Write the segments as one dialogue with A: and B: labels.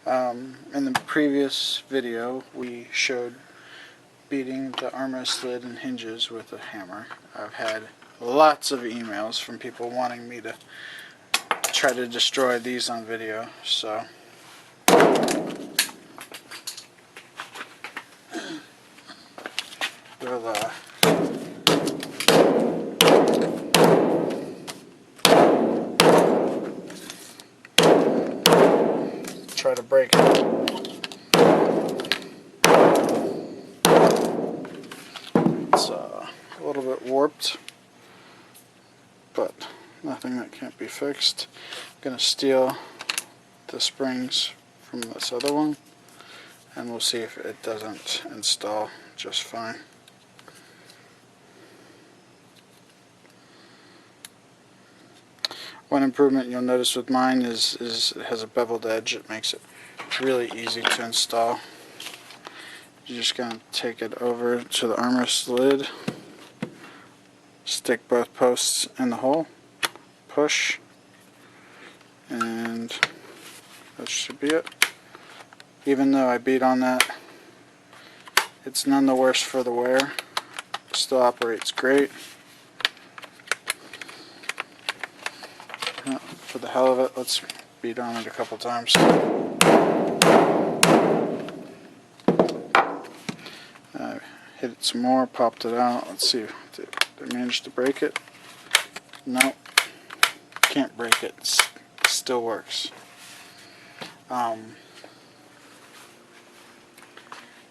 A: In the previous video we showed beating the armrest lid and hinges with a hammer. I've had lots of emails from people wanting me to try to destroy these on video, so we'll try to break it. It's a little bit warped, but nothing that can't be fixed. I'm going to steal the springs from this other one, and we'll see if it doesn't install just fine. One improvement you'll notice with mine is it has a beveled edge. It makes it really easy to install. You're just going to take it over to the armrest lid, stick both posts in the hole, push, and that should be it. Even though I beat on that, it's none the worse for the wear. It still operates great. For the hell of it, let's beat on it a couple times. Hit it some more, popped it out. Let's see, did I manage to break it? No, can't break it. It still works.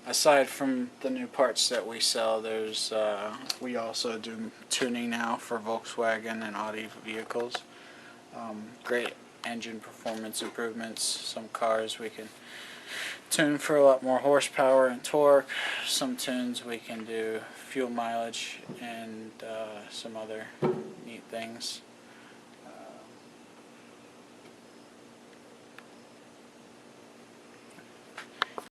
A: Aside from the new parts that we sell, we also do tuning now for Volkswagen and Audi vehicles. Great engine performance improvements. Some cars we can tune for a lot more horsepower and torque. Some tunes we can do fuel mileage and some other neat things.